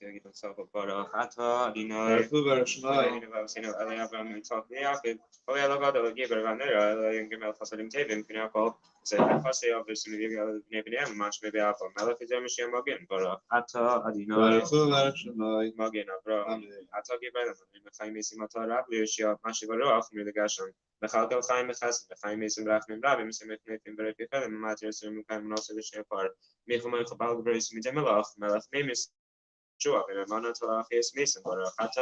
يجب الصرف براحتها لنا سنو عليها بالمنطقة في قوية لغة وجيب الغنية يمكن الخصل متابع يمكن أقول سيحفظ يوفي سنو نبني ماش ببيع فمالا في زي مشي ماجين براحتها لنا ماجين برا حتى جبل من خيمة سماتها راب ليشيا ماشي براح من الجاشن بخلق الخيمة خاص بخيمة سمراخ من راب مثل مثل بري في خدمة ما ترسل مكان مناسب الشيفار ميخو ما يخبر بريس من ملخ ملخ ميمس شو أبغى ما نطلع في اسميسن برا حتى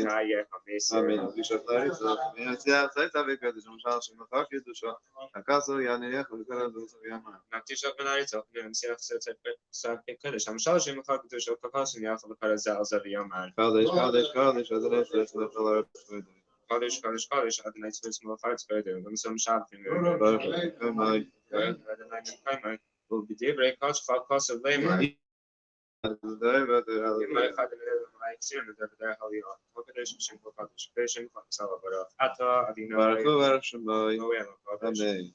نهاية خميس آمين بشطاري من سيا سايتا بكرة جمشان شمخاك يدوشا أكاسو يعني يأخذ كذا دوسو ياما نكتشف من عريضة من سيا سايتا بكرة جمشان شمخاك يدوشا أكاسو يأخذ كذا زعزر ياما قادش أدنى سلسلة الخلق قادش أدنى سلسلة الخلق سبيدر ومسلم شعب في أدنى وبدي بريكاش خاص الليمة like soon the there how you Kodesh Shem Kodesh Shem Sala Barak Ata Adina Baruch Hu Baruch Shemai. Noel Kodesh Amen.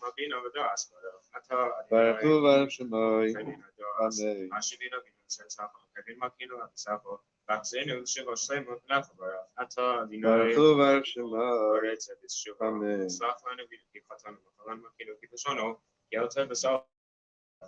Mabina Vadas Ata Baruch Hu Adina Baruch Shemai. Amen. Ashibina Safa Kevin Makino Safa Vaccine Sugar Slam of Nafabara Ata Adina Baruch Hu Baruch Shemai. Orets at this sugar Amen. Safan of Kipatan Makalan Makino Kipasono Yelta Basal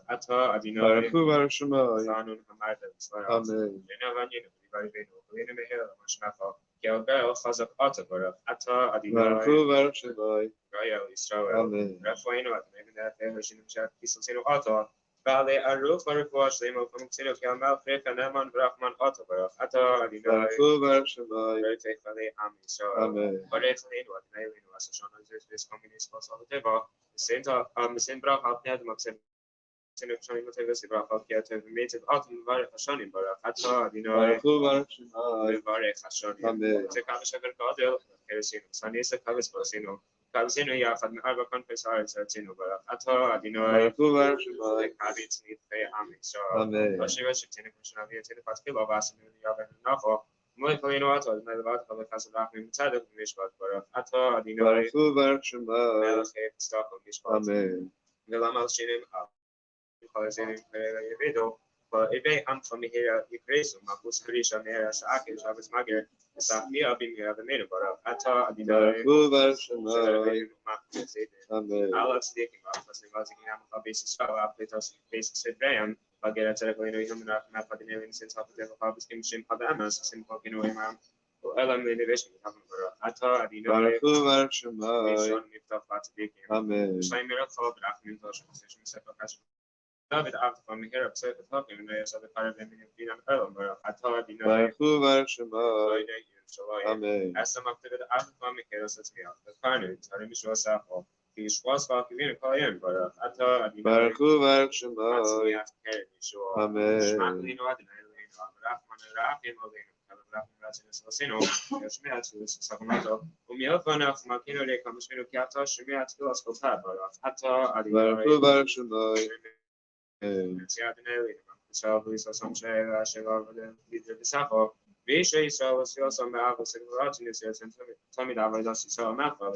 Ata Adina Baruch Hu Baruch Shemai. Zanun Hamada Amen. Lenavanyin Very Lena Mehel Mashnafa Gelbel Khazak Ata Barak Ata Adina Baruch Hu Baruch Shemai. Gael Israel Amen. Rafaino at Meganet Ehershin Chat Kisino Ata Vale Aruf Barakwash Lemo Kamsino Kamal Freka Naman Brahman Ata Barak Ata Adina Baruch Hu Baruch Shemai. Rete Vale Am Israel Amen. Baretlino at Melino Asashon this communist Pasalteva the Senta Simbra Hapnad Maxim Native Autumn Barak Hashanim Barak Ata Adina Baruch Hu Baruch Shemai. Barak Hashanim Amen. Tekavashagar Godel Keresino Sanisa Kavis Pasino Kavsino Yafad Arba Confessor Satino Barak Ata Adina Baruch Hu Baruch Shemai. Kavits need pay Ami so Amen. Oshiva Shitina Kushnavi Tina Paskilo Vasin Yavan Nafo Moikalino Ato Melvat of the Casablanca Tada Mishpat Barak Ata Adina Baruch Hu Baruch Shemai. Melach Stock of Mishpat Amen. Vilamal Shinim Video, but if I am from here, you praise him. Mapus Krisha Mera Saki, Shabbos Mager, Safia being the main about Ata, Baruch Hu Baruch Shemai. Amen. Alex taking off, as the Vazikin basis of Aplitos, basis of Graham, but get a telephone human Mapadin since half the Habis Kim Shim Padamas, simple Imam, or Elam the innovation Ata, Adino, Baruch Hu Baruch Shemai. Amen. Amen. David after from here upset the talking and there's other part of them in an earl, but I told you Baruch Hu Baruch Shemai. Amen. as some after the after from here says me the carnage, I didn't show us up. He was walking in a call in, but I thought you Baruch Hu Baruch Shemai. Amen. Baruch Hu Baruch Shemai. So please some share the Sapo. Visha Israel was also Malva Siguratius and Tommy Davos so Malva,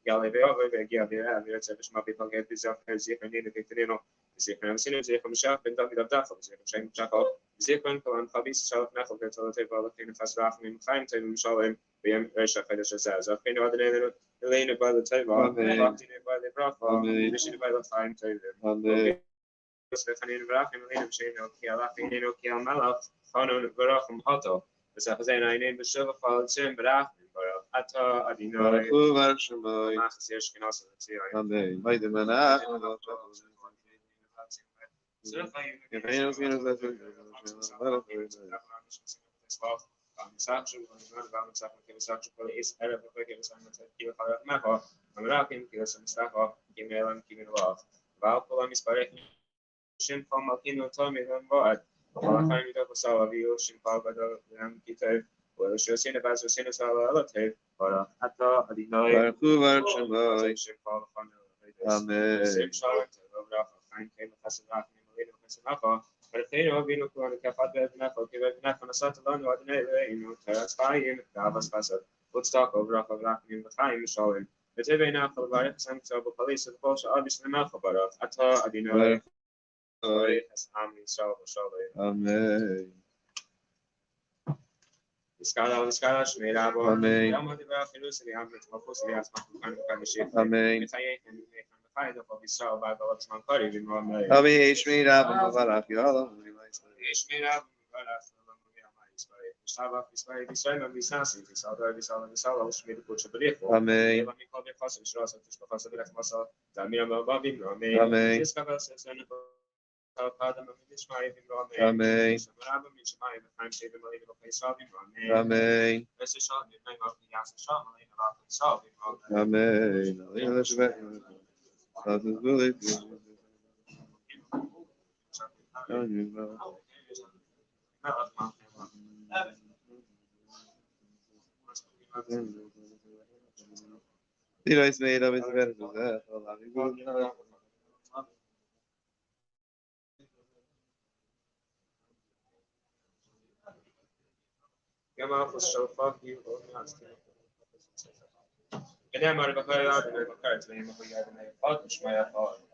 Galileo, Gavia, it's my people get this up as if I need a Victorino, Zikran Sinners from Shop and David of Daffo, Zikran Chaco, Zikran, and Fabi South Methyl, the thing fast off and fine to show him, BM Resha Federation says, I've been ordinary Elena by the table, by the Bravo, issued by the fine table. Stephanie Brachim, Elena Shano, Kialafino, Kiamala, Hono, Barachum Otto, the Safazena named the Silver Fall, Sim Brachim, Ata, Adino, Baruch Hu Baruch Shemai. Machas can also see. Amen. May the Menach. Shin from Akino Tommy and Board. I find it up a sour view, Shin Papa, and Kita, well, she was in a bass of Sinus relative, but I thought I didn't know Baruch Hu Baruch Shemai. Shin Papa, Amen. same shot, find came a Casablanca, but if they know, we look on the Cafat, give it enough on a Saturday, that's fine, Davas Passat, would stock over off of Rock in the time, showing. But every now for the various some police, of course, obviously enough about it. I thought I didn't know. Amen. Skala Shmirabo, Amen. Yamadeva, Filusri, Amphosias, Ship. Amen. If I can make the fight of his soul by the Lord's Mankari, in one way. Abi Shmi Rabba Barak Yallah. Shmirab, Sava, Israel, and Visasi, Visala, Shmir, Puchabri. Amen. Let me call the Fossil Shross of Professor Massa, Damir Babi, Amen. Amen. Amen. Is made of his يوم أخذ شوفاك يقول ناس كده ما ربح يا ده ما كارت لي ما هو يا ده ما يفوت مش ما يفوت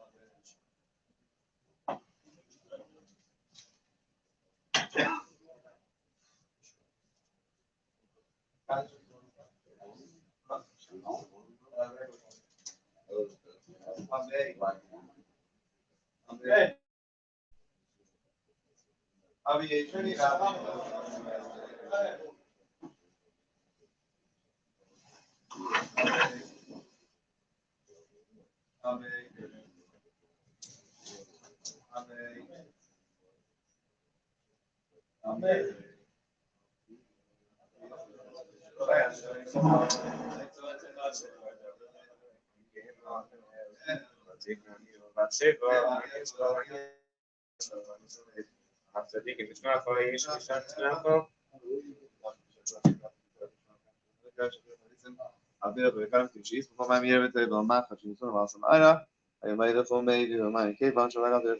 Abbiamo beccato il cisco, ma mi avete detto ma ci sono ma sono era e mai da come di ma che faccio la cosa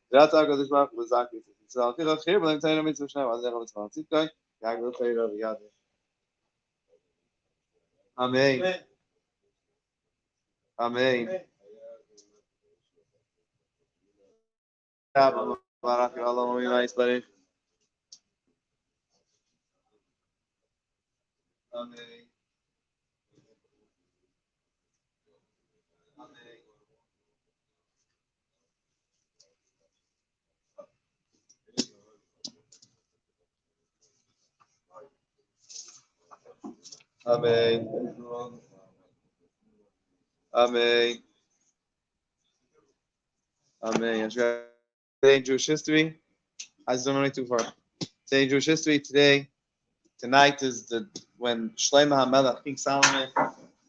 grazie a cosa fa con Zaki so che lo che volete dire mi sono va da cosa sì kai ya go fai la via amen amen barak Allah mi mai spari amen amen amen amen today in Jewish history I don't know too far today in Jewish history tonight is when Shlomo HaMelech, King Solomon,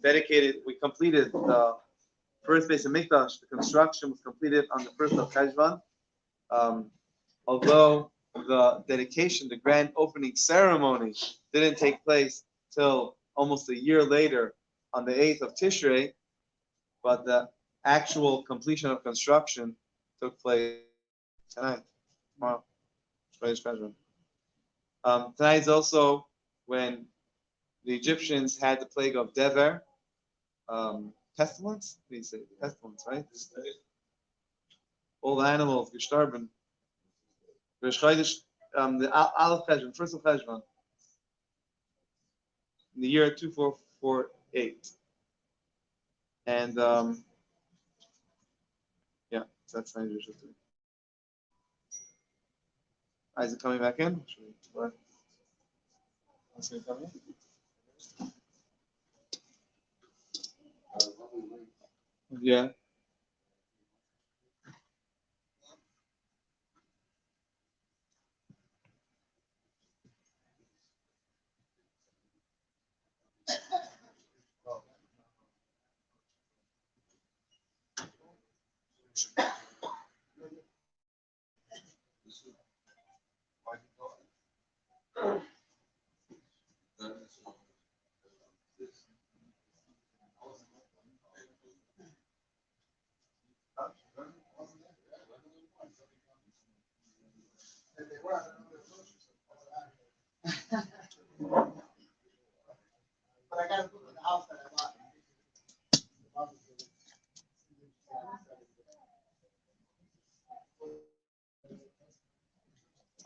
dedicated. We completed the first base of Mikdash. The construction was completed on the first of Cheshvan. Although the dedication, the grand opening ceremony, didn't take place till almost a year later, on the 8th of Tishrei, but the actual completion of construction took place tonight. Tomorrow, tonight is also when the Egyptians had the plague of Dever, pestilence. What do you say? Pestilence, right? All the animals gestorben. The Aleph Cheshvan, first of Cheshvan, in the year 2448, and yeah, so that's not usual. Is it coming back in? What? Is it coming? Yeah.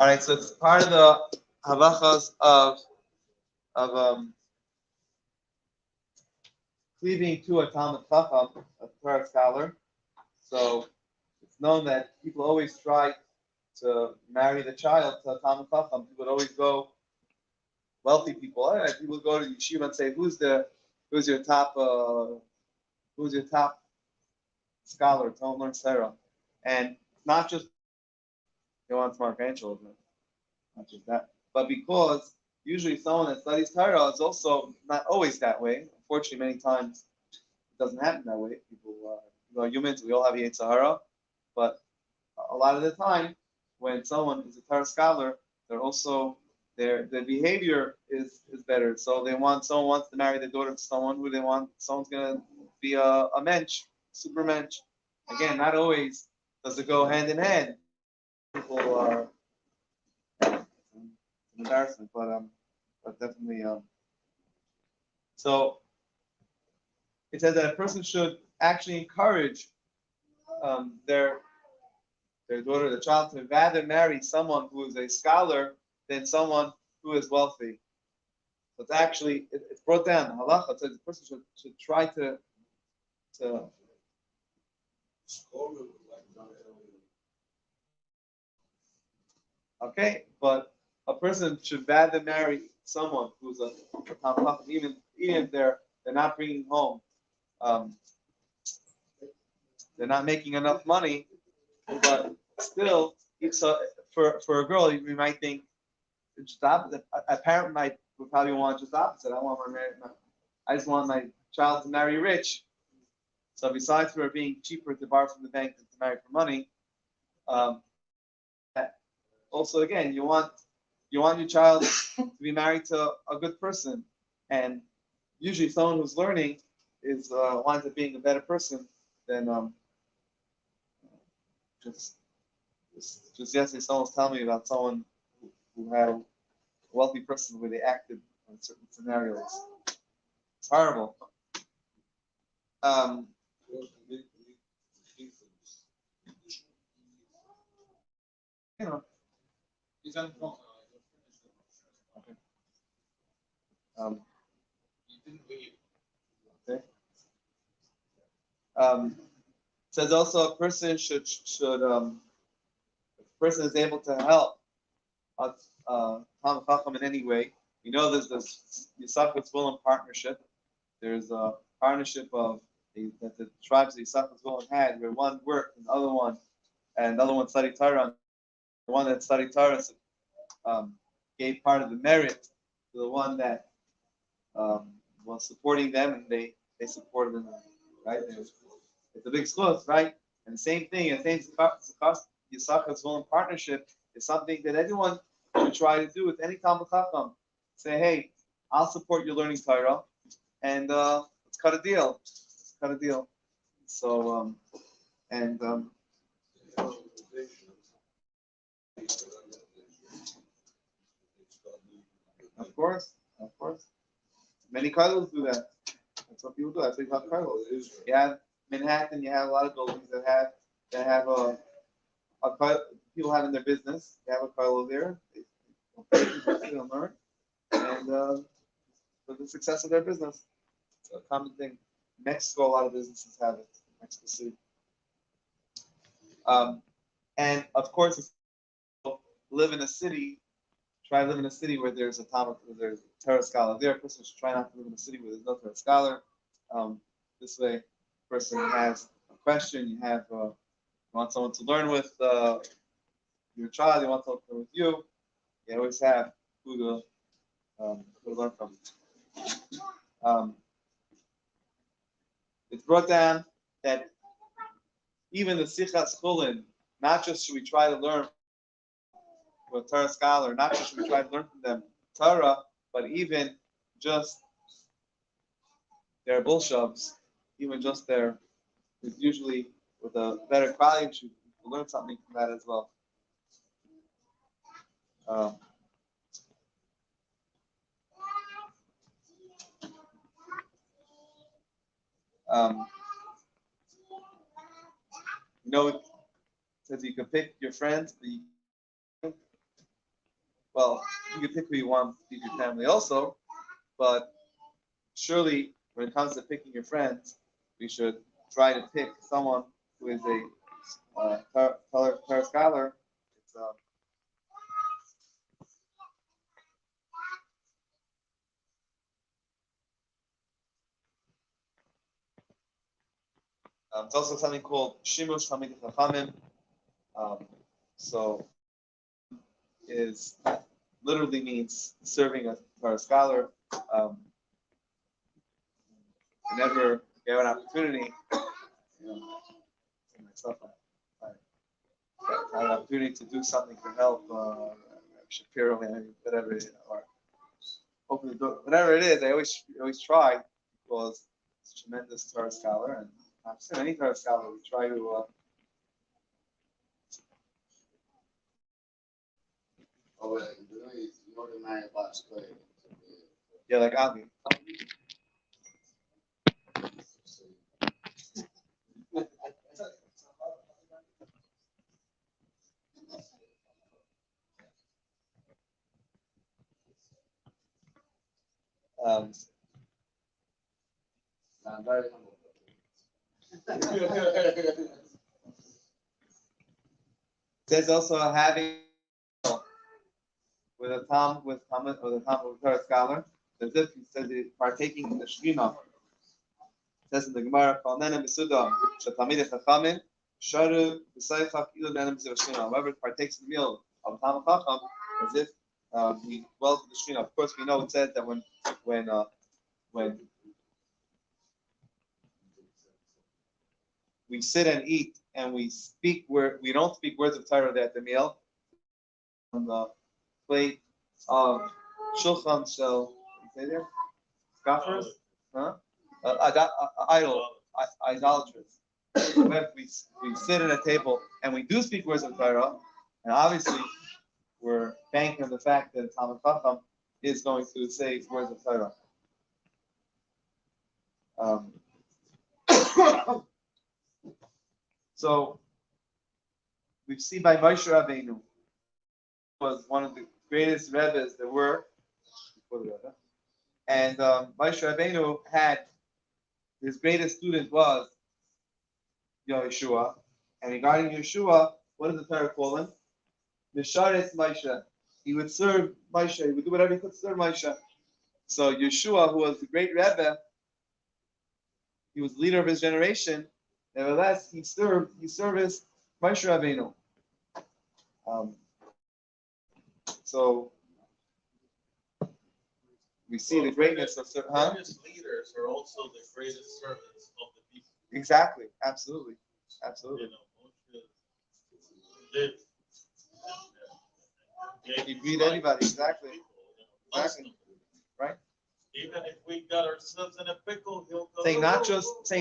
All right, so it's part of the halachas of cleaving to a Talmud Chacham, a Torah scholar. So it's known that people always try to marry the child to a Talmud Chacham. People would always go, wealthy people. People go to yeshiva and say, "Who's your top scholar? Don't learn Sarah." And not just they want smart grandchildren, not just that, but because usually someone that studies Torah is also not always that way. Unfortunately, many times it doesn't happen that way. People are humans. We all have Yetzer Hara, but a lot of the time, when someone is a Torah scholar, they're also their behavior is better. So someone wants to marry their daughter to someone who someone's gonna be a mensch, super mensch. Again, not always does it go hand in hand. People are it's an embarrassment, but but definitely. So it says that a person should actually encourage their daughter, the child, to rather marry someone who is a scholar than someone who is wealthy. So it's actually it's brought down the halacha. It says the person should try to okay, but a person should rather marry someone who's a even if they're not bringing home, they're not making enough money, but still, it's for a girl, you might think just opposite. A parent would probably want just opposite. I just want my child to marry rich. So besides for it being cheaper to borrow from the bank than to marry for money, also again you want your child to be married to a good person, and usually someone who's learning is winds up being a better person than just yesterday someone was telling me about someone who had a wealthy person where they acted in certain scenarios. It's horrible. You know. He's on the phone. Okay. He didn't leave. Okay. Says also a person should if a person is able to help Talmid Chacham in any way. You know, there's this Yisachar Zvulun partnership. There's a partnership that the tribes of Yisachar Zvulun had, where one worked and the other one studied Torah. The one that studied Torah gave part of the merit to the one that was supporting them, and they supported them, right? It's a big schluss, right? And the same thing, the same Yisachar Zvulun partnership is something that everyone should try to do with any Talmid Chacham. Say, hey, I'll support your learning Torah, and let's cut a deal. Let's cut a deal. So, of course. Many colleges do that. That's what people do. That's what you have colleges. You have Manhattan. You have a lot of buildings that have a people have in their business. They have a college there. They learn, and for the success of their business, it's a common thing. Mexico, a lot of businesses have it. Mexico City. And of course, if you live in a city, try to live in a city where there's a Torah scholar there. A person should try not to live in a city where there's no Torah scholar. This way, a person has a question, you want someone to learn with your child, you want someone to learn with you. You always have who to learn from. It's brought down that even the Sichas Chulin, not just should we try to learn from a Torah scholar, not just should we try to learn from them Torah, but even just their bullshovs, even just their, usually with a better quality, you should learn something from that as well. It says you can pick your friends, but you can pick who you want to be your family also, but surely when it comes to picking your friends, we should try to pick someone who is a Torah scholar. It's also something called Shimush Talmidei Chachamim. So is literally means serving a Torah scholar. Whenever you have an opportunity, myself, I have an opportunity to do something to help Shapiro, whatever, or open the door, whatever it is. I always try because it's a tremendous Torah scholar, and not just any Torah scholar. We try to. Yeah, like Avi. I'm very humble. There's also having with a Tom with Thomas or the Tom with her scholar, as if he says he's partaking in the Shekhinah. It says in the Gemara, "Falnena Misuda, Shatamid Chachamim, Sharu B'Saychach Ilu Nena Misuda Shekhinah." Whoever partakes in the meal of Tam Chacham, as if he dwells in the Shekhinah. Of course, we know it says that when we sit and eat and we don't speak words of Torah at the meal on the plate of shulchan shel scoffers, idolaters. If we sit at a table and we do speak words of Torah, and obviously we're banking on the fact that Talmud Chacham is going to say words of Torah. So we see by Moshe Rabbeinu was one of the greatest rebbes there were before the Rebbe, and Moshe Rabbeinu had his greatest student was Yeshua, and regarding Yeshua, what does the Torah call him? Mishares Moshe. He would serve Moshe. He would do whatever he could to serve Moshe. So Yeshua, who was the great Rebbe, he was the leader of his generation. Nevertheless, he serviced Moshe Rabbeinu. So we see the greatness of the greatest leaders are also the greatest servants of the people. Exactly, absolutely. You know, lived and He beat anybody, exactly. Exactly. Right? Even if we got ourselves in a pickle, he'll go. Saying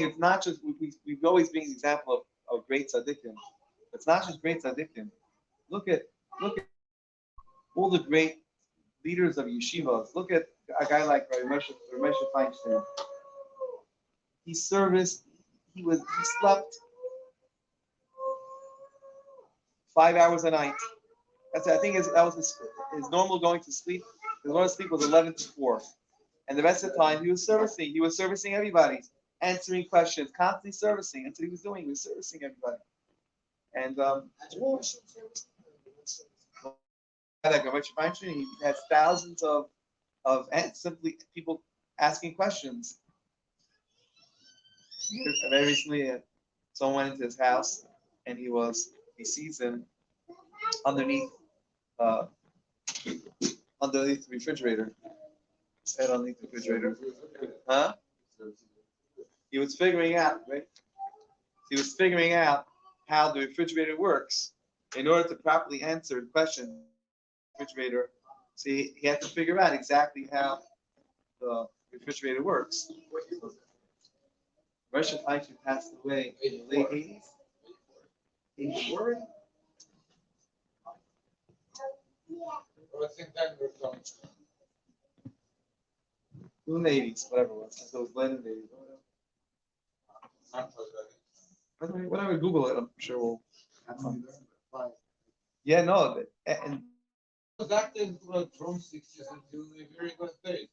it's not just we've always been an example of great tzaddikim. It's not just great tzaddikim. Look at all the great leaders of yeshivas. Look at a guy like Ramesh Feinstein. He slept 5 hours a night. I think that was his normal going to sleep. His normal sleep was 11 to 4. And the rest of the time he was servicing. He was servicing everybody, answering questions, constantly servicing. That's what he was doing. He was servicing everybody. And like Ramesh Feinstein, he has thousands of simply people asking questions. Very recently, someone went into his house, and he sees him underneath the refrigerator. His head underneath the refrigerator. Huh? He was figuring out, right? He was figuring out how the refrigerator works in order to properly answer the question. Refrigerator. So he had to figure out exactly how the refrigerator works. Russia actually passed away in the late 80s. 84? I think that we're going to. In the 80s, whatever it was. So it was late in the 80s. Whenever we Google it, I'm sure we'll have fun. Yeah, no. And He was active from 60s until the very good days.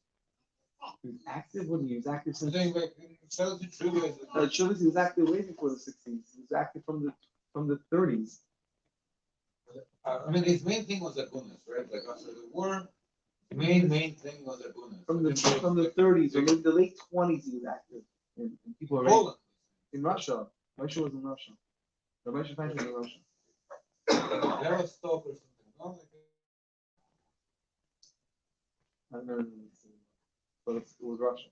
he was active when he was active since. He He was active way before the 60s. He was active from the 30s. I mean, his main thing was Agunas, right? Like after the war, the main thing was Agunas. From the 30s or maybe the late 20s, he was active. And people are Poland. In Russia. Russia was in Russia. The Russian country was in Russia. That was stop or something. No? I don't know. But it was Russia.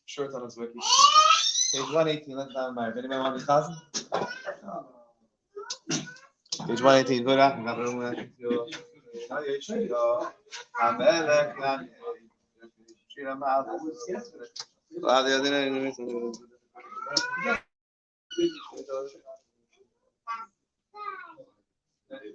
Sure, it's on his wiki. Page 118, let's down Marv. Anybody want to be cousin? Page 118, go back. Real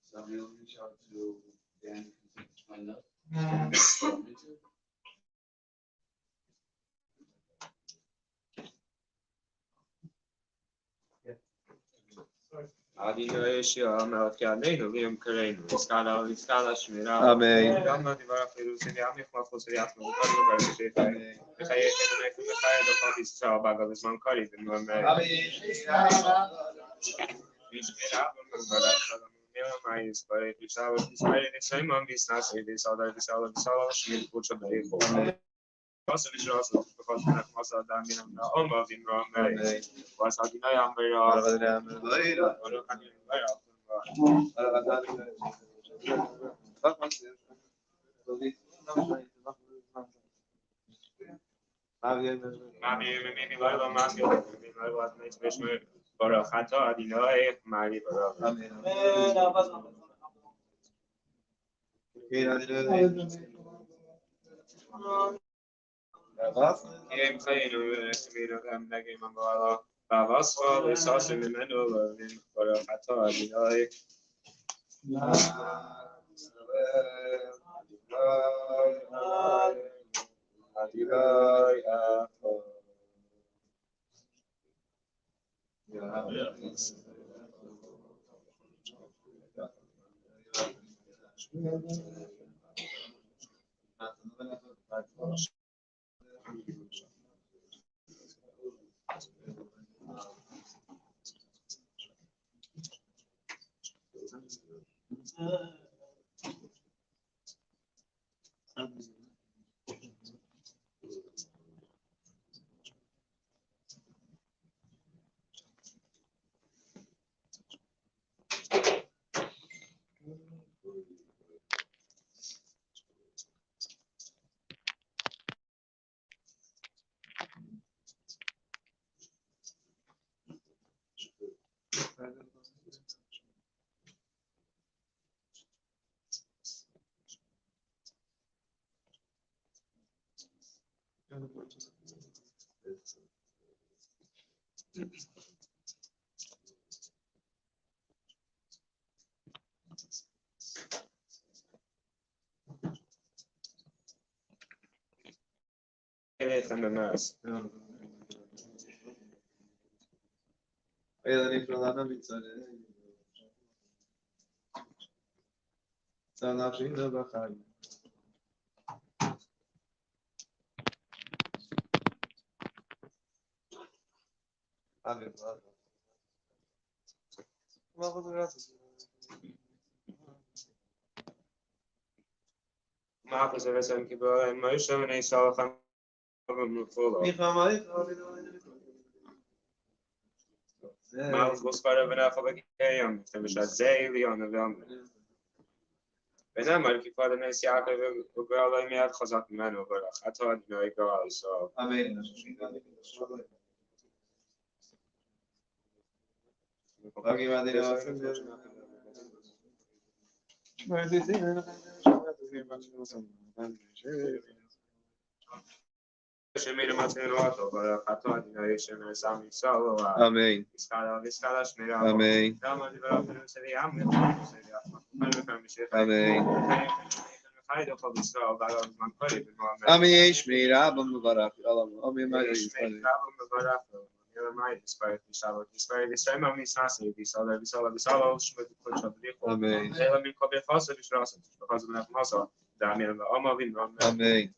Somebody will reach out to Dan to find out. Adinai Shia Melchiadenu Liam Karenu Skala Shmira Amen. Gamma Divara Perusi Amikma Fosriat Mukari Gardi Mikhail Mikhail the Papis Sabaga is Mankari the Norme my inspired this hour inspired the same on this nas this other Schmidt which of the also because I was a damn of in Rome was Adinai Amber معریب Marcus Everson Kibor and Moshe and Esau Marcus was part of an alphabet game, and was a daily on the film. بنام که فاده نیست یا که بگویی میاد خزات منو برا خطا دیگه گال سو. Amen. Okay, شمیر متنوعات برای خطا دیگه شمیر سامی سالو. Amen. اسکالا شمیر. Amen. دامادی برای فروشی هم می‌خوام میشه. Amen. خیلی خوب است که برای من کاری بکنم. Amen. شمیر عبم مبارک. Amen. شمیر عبم مبارک. یا مای اسپایت میشود. اسپایت سعی من می‌سازم. بیسال شما کنید. Amen. خیلی می‌کوبه فاصله بیشتر بخاطر من فاصله. دامیم و آموزیم. Amen.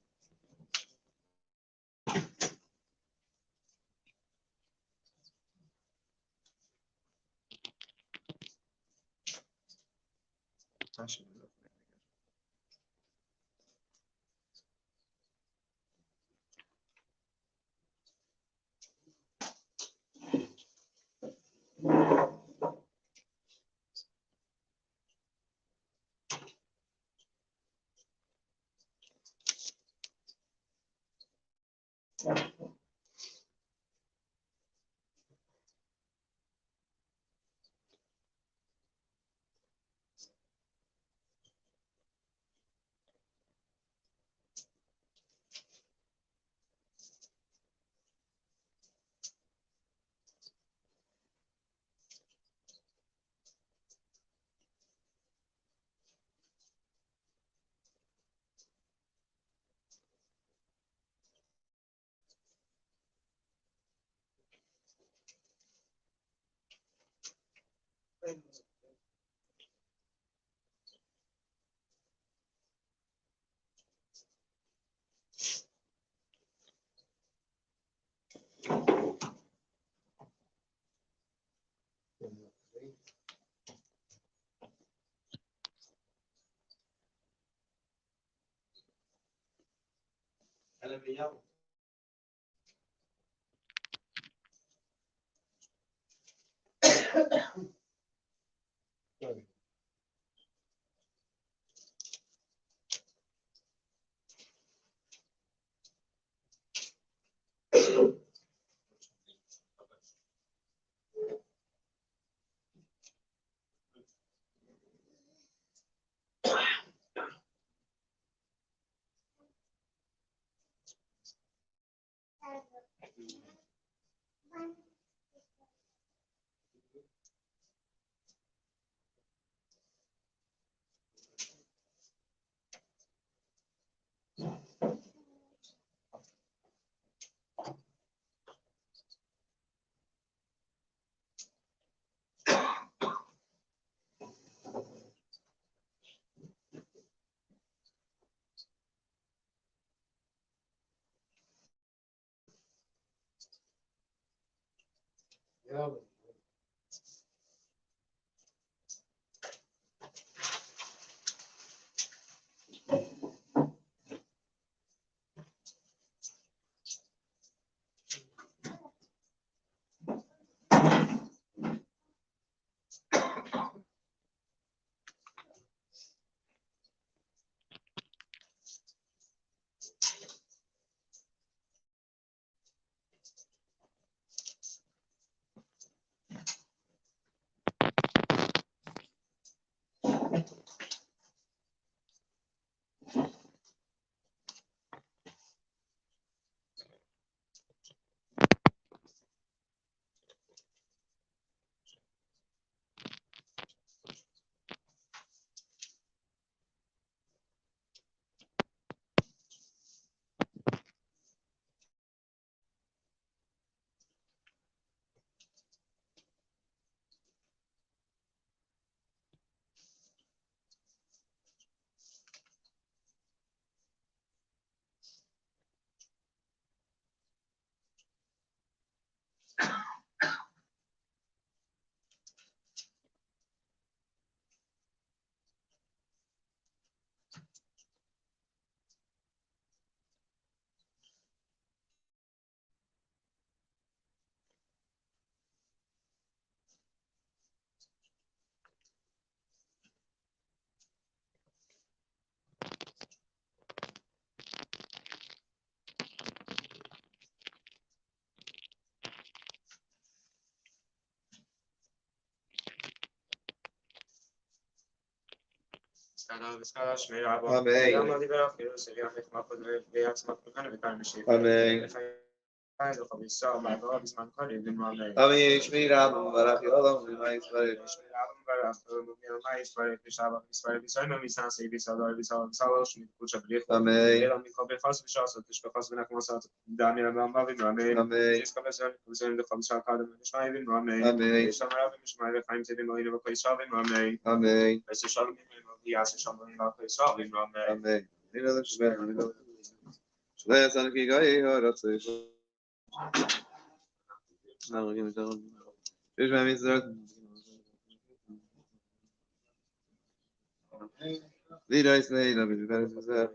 Lidois neida, but better to say.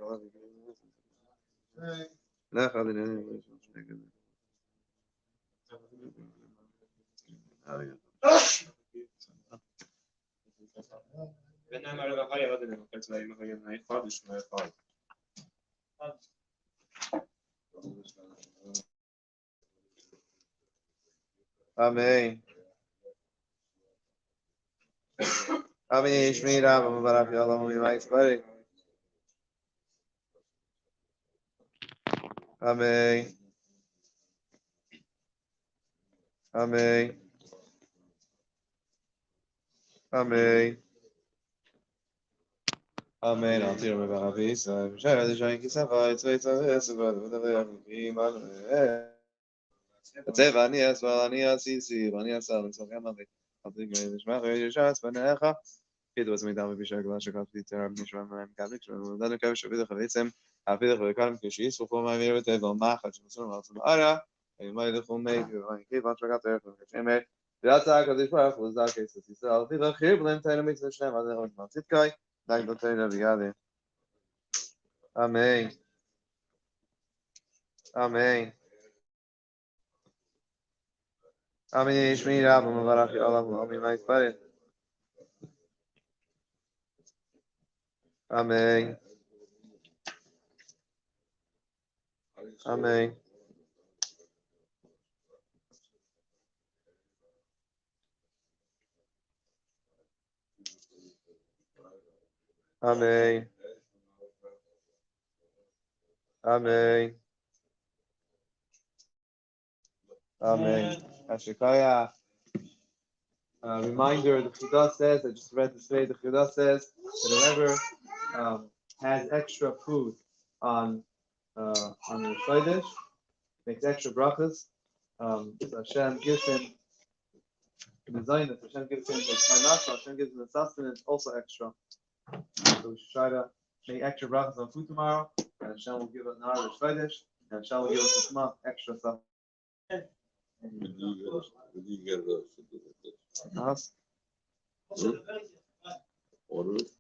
Lecha l'nei. ונאמר רבי עוד אין מקום צבאי מחויב מהאחד ושמו אחד. Amen. Amen. Shmi Rabba Mabarak Yalam Mimai Tzbari. Amen. Amen. Amen. Amen. I'll tell you about this. I'm sure the giant is a fight. So it's a vessel, but whatever I'm being on. It's Ani as well. Ani as easy. Ani as well. So I'm not. I'll think it's my very shots, but Necha. It was me down with Bishak Lash of the term Nishram and Cabbage. Then the coach of the Havitzim. I feel the current Kishis for my very table. Machach and some Ara. And my little make you keep on track there from the chamber. The attack of this part was that case. He said, I'll be the Hiblim Tainamix and Shem. I don't know what Titkai. Like the Tain of the Yadi. Amen. Amen. Amen. Shmi Rabba Mabarak Yalam Amin Mike Parin. Amen. Amen. Amen. Amen. Amen. Ashikaya. Reminder, the Chudah says, I just read this way, the Chudah says that whoever has extra food on the Shaidish, makes extra brachas, Hashem gives him the Zaynus, Hashem gives him the Manasa, Hashem gives him the sustenance, also extra. So we should try to make extra brachas on food tomorrow, and Hashem will give us Nara Shaidish, and Hashem will give us a extra stuff. Did you get a Us? order?